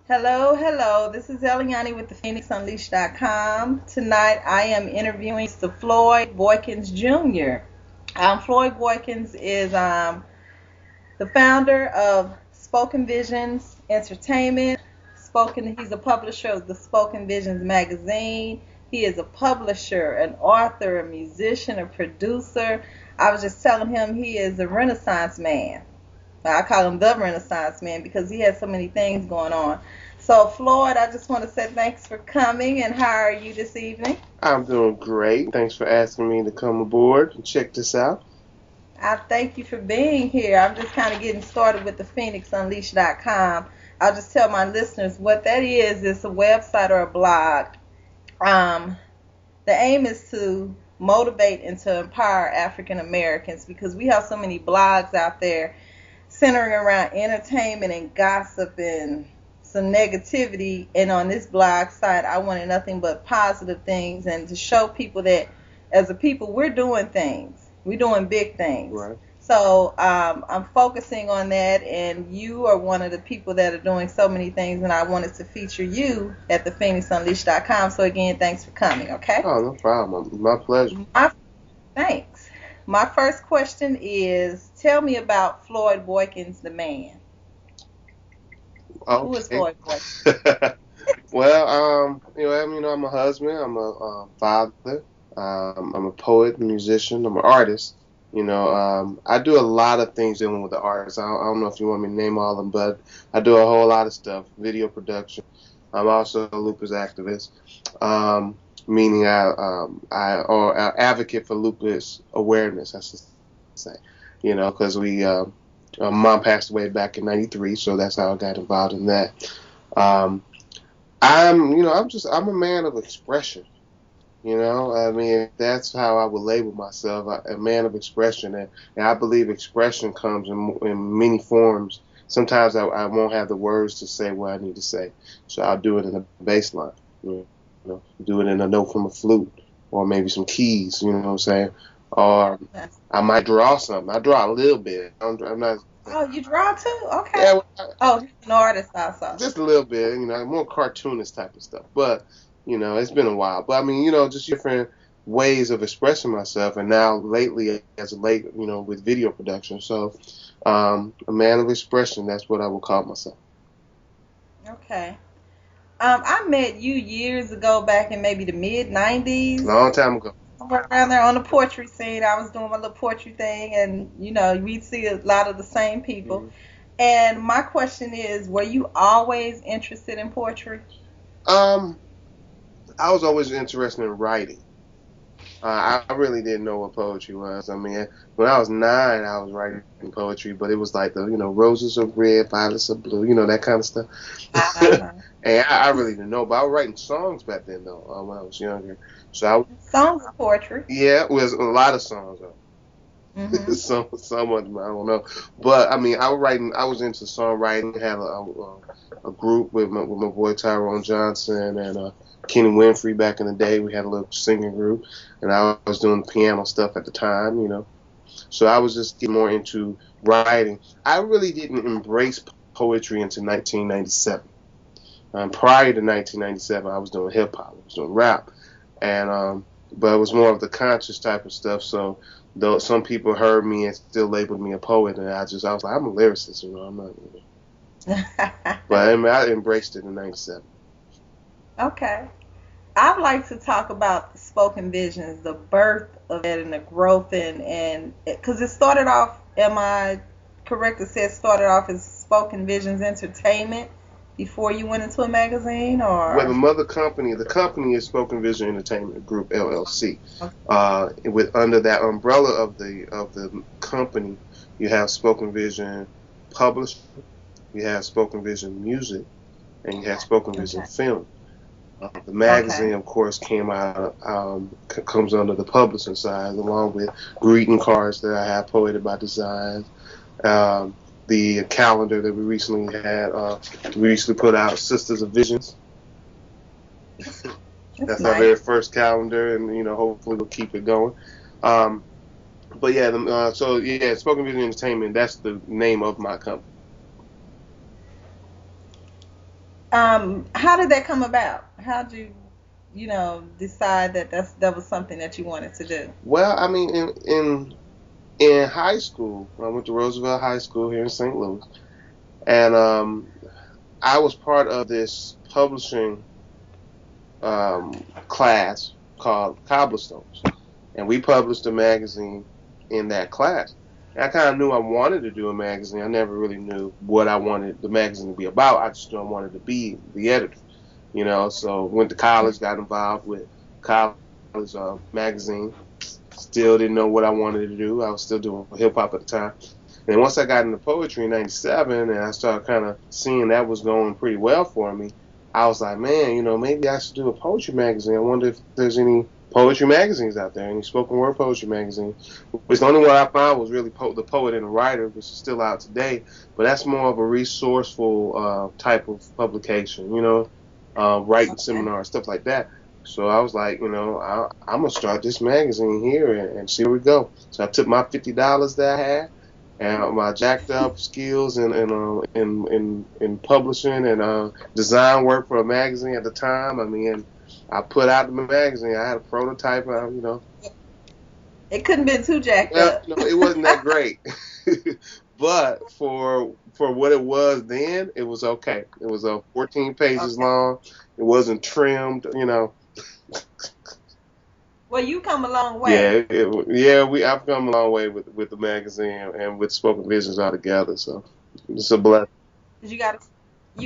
Hello, hello. This is Eleanie with the PhoenixUnleashed.com. Tonight I am interviewing Mr. Floyd Boykin Jr. Floyd Boykins is the founder of Spoken Visions Entertainment. He's a publisher of the Spoken Visions magazine. He is a publisher, an author, a musician, a producer. I was just telling him he is a Renaissance man. I call him the Renaissance man because he has so many things going on. So, Floyd, I just want to say thanks for coming, and how are you this evening? I'm doing great. Thanks for asking me to come aboard and check this out. I thank you for being here. I'm just kind of getting started with the PhoenixUnleashed.com. I'll just tell my listeners what that is. It's a website or a blog. Um, the aim is to motivate and to empower African Americans because we have so many blogs out there centering around entertainment and gossip and some negativity. And on this blog site, I wanted nothing but positive things and to show people that as a people, we're doing things. We're doing big things. Right. So I'm focusing on that, and you are one of the people that are doing so many things, and I wanted to feature you at the PhoenixUnleashed.com. So again, thanks for coming, okay? Oh, no problem. My pleasure. Thanks. My first question is, tell me about Floyd Boykins, the man. Who is Okay. Floyd Boykins? Well, I'm a husband. I'm a father. I'm a poet, musician. I'm an artist. I do a lot of things dealing with the arts. I don't know if you want me to name all of them, but I do a whole lot of stuff. Video production. I'm also a lupus activist, meaning or advocate for lupus awareness, I should say. Because mom passed away back in '93, so that's how I got involved in that. Um, I'm a man of expression. I mean, that's how I would label myself, a man of expression. And I believe expression comes in many forms. Sometimes I won't have the words to say what I need to say, so I'll do it in a bass line, do it in a note from a flute, or maybe some keys, you know what I'm saying? Or I might draw something. I draw a little bit. I'm not. Oh, you draw too? Okay. Yeah, Oh, he's an artist also. just a little bit, more cartoonist type of stuff. But, it's been a while. But I mean, just different ways of expressing myself. And now lately, with video production. So, a man of expression, that's what I would call myself. Okay. I met you years ago, back in maybe the mid '90s. Long time ago. Somewhere around there on the poetry scene. I was doing my little poetry thing, and we'd see a lot of the same people. Mhm. And my question is, were you always interested in poetry? Um, I was always interested in writing. I really didn't know what poetry was. I mean, when I was 9, I was writing poetry, but it was like roses are red, violets are blue, that kind of stuff. Uh, And I really didn't know, but I was writing songs back then, though, when I was younger. So Songs of poetry. yeah, it was a lot of songs, though. Hmm. Some of them I don't know, but I mean, I was into songwriting. Had a group with my boy Tyrone Johnson and Kenny Winfrey back in the day. We had a little singing group, and I was doing piano stuff at the time. So I was just getting more into writing. I really didn't embrace poetry until 1997. Prior to 1997, I was doing hip hop, I was doing rap, and but it was more of the conscious type of stuff. So though some people heard me and still labeled me a poet, and I was like, I'm a lyricist, I'm not. But I mean, I embraced it in '97. Okay. I'd like to talk about the Spoken Visions, the birth of it and the growth, and because it started off, am I correct to say it started off as Spoken Visions Entertainment before you went into a magazine, Well, or? the company is Spoken Vision Entertainment Group LLC. Okay. With under that umbrella of the company, you have Spoken Vision Publishing, you have Spoken Vision Music, and you have Spoken Vision Okay. Film. The Okay. magazine, of course, comes under the publishing side, along with greeting cards that I have, Poeted by Design. Um, the calendar that we recently had, we recently put out Sisters of Visions. That's That's our nice. very first calendar, and hopefully we'll keep it going. Um, but yeah, so yeah, Spoken Vision Entertainment. That's the name of my company. How did that come about? How did you, decide that that was something that you wanted to do? Well, I mean, in high school, I went to Roosevelt High School here in St. Louis, and I was part of this publishing class called Cobblestones, and we published a magazine in that class. And I kind of knew I wanted to do a magazine. I never really knew what I wanted the magazine to be about. I just knew I wanted to be the editor, So went to college, got involved with college magazine. Still didn't know what I wanted to do. I was still doing hip hop at the time. And once I got into poetry in '97, and I started kind of seeing that was going pretty well for me, I was like, man, maybe I should do a poetry magazine. I wonder if there's any poetry magazines out there, any spoken word poetry magazines. Which the only one I found was really The Poet and the Writer, which is still out today. But that's more of a resourceful type of publication, writing seminars, stuff like that. So I was like, I'm going to start this magazine here and see where we go. So I took my $50 that I had and my jacked up skills in publishing and design work for a magazine at the time. I mean, I put out the magazine. I had a prototype, It couldn't have been too jacked up. It wasn't that great. But for what it was then, it was okay. It was 14 pages long. It wasn't trimmed, Well, you come a long way. I've come a long way with the magazine and with SpokenVizions altogether. So it's a blessing. You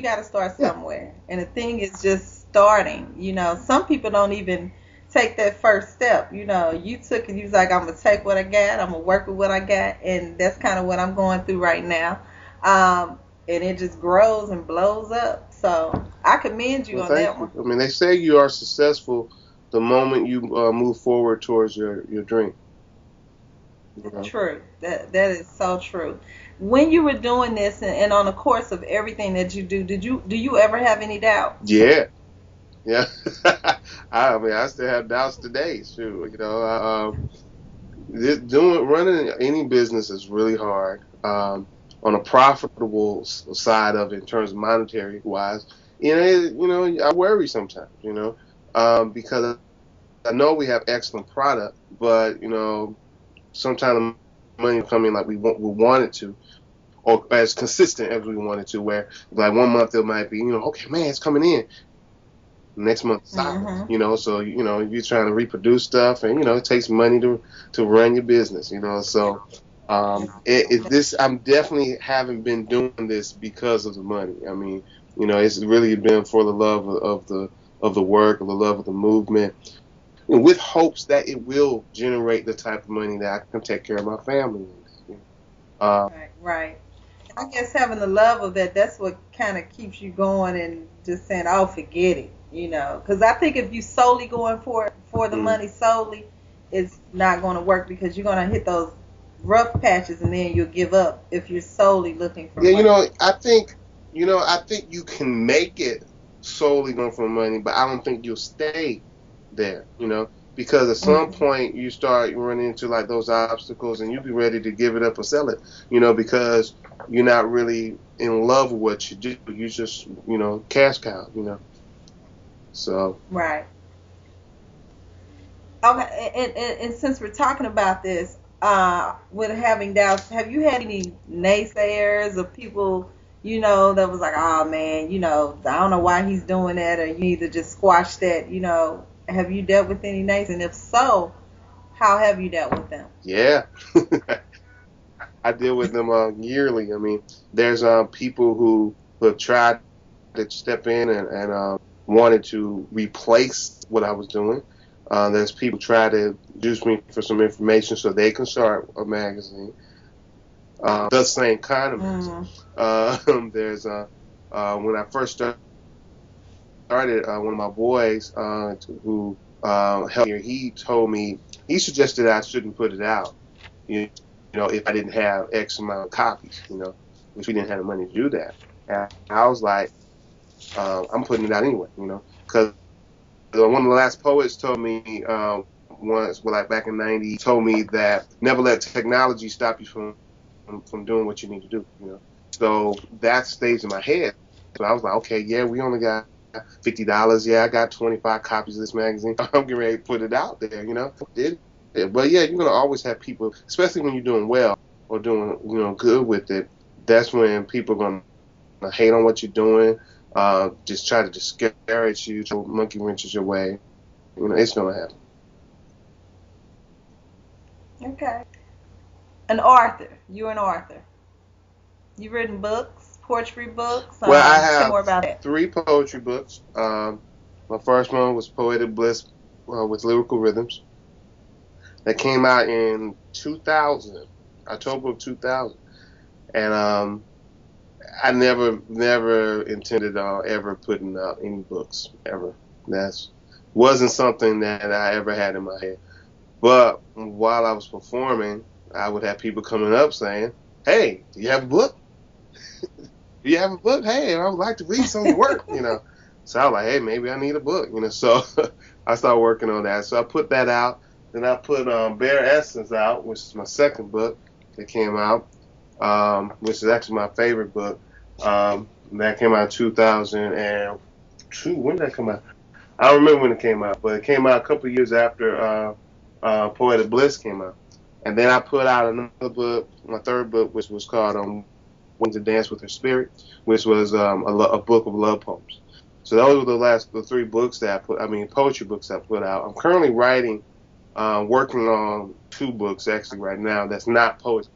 gotta start somewhere, and the thing is just starting. Some people don't even take that first step. You took it. You was like, I'm gonna take what I got. I'm gonna work with what I got, and that's kind of what I'm going through right now. And it just grows and blows up. So I commend you on that one. I mean, they say you are successful the moment you move forward towards your dream. True. That is so true. When you were doing this and on the course of everything that you do you ever have any doubt? Yeah. I mean, I still have doubts today. Shoot, running any business is really hard. On a profitable side of it, in terms of monetary wise, I worry sometimes. Because I know we have excellent product, but sometimes the money come in like we want it to, or as consistent as we want it to. Where like 1 month it might be, okay, man, it's coming in. Next month, silence. So you're trying to reproduce stuff, and it takes money to run your business. So I'm definitely haven't been doing this because of the money. I mean, it's really been for the love of the work, of the love of the movement, with hopes that it will generate the type of money that I can take care of my family. Right. I guess having the love of that's what kind of keeps you going and just saying, oh, forget it, because I think if you solely going for the money solely, it's not going to work, because you're going to hit those rough patches and then you'll give up if you're solely looking for money. I think you can make it solely going for money, but I don't think you'll stay there, because at some point you start running into like those obstacles and you'll be ready to give it up or sell it, because you're not really in love with what you do. You just, cash cow, So. Right. Okay, and since we're talking about this, with having doubts, have you had any naysayers or people, that was like, oh man, I don't know why he's doing that, or you need to just squash that, have you dealt with any nays? And if so, how have you dealt with them? Yeah. I deal with them yearly. I mean, there's people who have tried to step in and wanted to replace what I was doing. There's people who try to use me for some information so they can start a magazine. The same kind of magazine. There's when I first started, one of my boys who helped me, he suggested I shouldn't put it out, if I didn't have X amount of copies, which we didn't have the money to do that. And I was like, I'm putting it out anyway, because one of the last poets told me once, back in '90, told me that never let technology stop you from doing what you need to do. So that stays in my head. So I was like, okay, yeah, we only got $50. Yeah, I got 25 copies of this magazine. I'm getting ready to put it out there, Did it. But yeah, you're gonna always have people, especially when you're doing well or doing, good with it. That's when people are gonna hate on what you're doing, just try to discourage you, throw monkey wrenches your way. It's gonna happen. Okay. An author. You're an author. You've written books, poetry books. Well, I Tell me have more about that. 3 poetry books. My first one was Poetic Bliss with Lyrical Rhythms. That came out in 2000, October of 2000. And I never intended on ever putting out any books, ever. That wasn't something that I ever had in my head. But while I was performing, I would have people coming up saying, "Hey, do you have a book? Do you have a book? Hey, I would like to read some of your work." So I was like, "Hey, maybe I need a book." So I started working on that. So I put that out. Then I put Bare Essence out, which is my second book that came out, which is actually my favorite book. That came out in 2002. When did that come out? I don't remember when it came out, but it came out a couple of years after Poetic Bliss came out. And then I put out another book, my third book, which was called Wings to Dance with Her Spirit, which was a book of love poems. So those were the 3 books that poetry books I put out. I'm currently working on 2 books actually right now that's not poetry.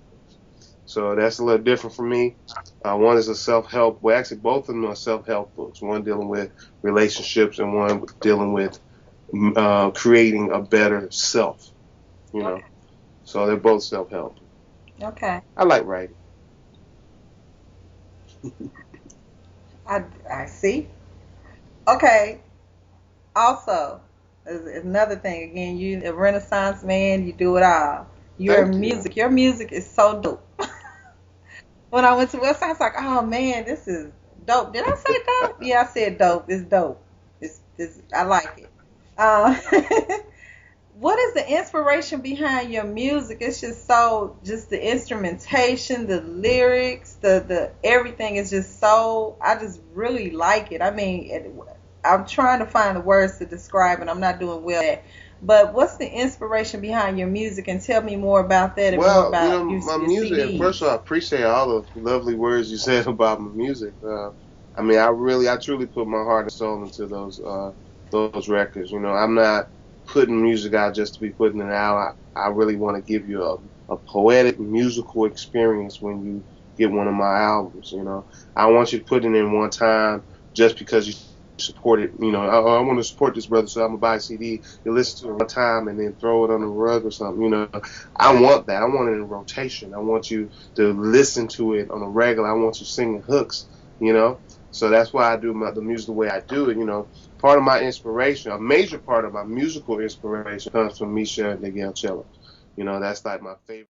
So that's a little different for me. One is a self-help. Well, actually, both of them are self-help books. One dealing with relationships and one dealing with creating a better self. Okay. So they're both self-help. Okay. I like writing. I see. Okay. Also, another thing. Again, you a Renaissance man. You do it all. Your Thank you. music. Your music is so dope. When I went to website, I was like, oh man, this is dope. Did I say dope? Yeah, I said dope. It's dope. It's I like it. Uh, what is the inspiration behind your music? It's just the instrumentation, the lyrics, the everything is just so, I just really like it. I mean, I'm trying to find the words to describe it. I'm not doing well at it. But what's the inspiration behind your music? And tell me more about that and more Well, about my your music. First CDs. of all, I appreciate all the lovely words you said about my music. I truly put my heart and soul into those records. I'm not putting music out just to be putting it out. I really want to give you a poetic musical experience when you get one of my albums. I want you to put it in one time just because you support it. I want to support this brother, so I'm gonna buy a CD. You listen to it one time and then throw it on the rug or something. I want that. I want it in rotation. I want you to listen to it on a regular. I want you singing hooks. So that's why I do the music the way I do it. Part of my inspiration, a major part of my musical inspiration, comes from Misha and Miguel Cello. That's like my favorite.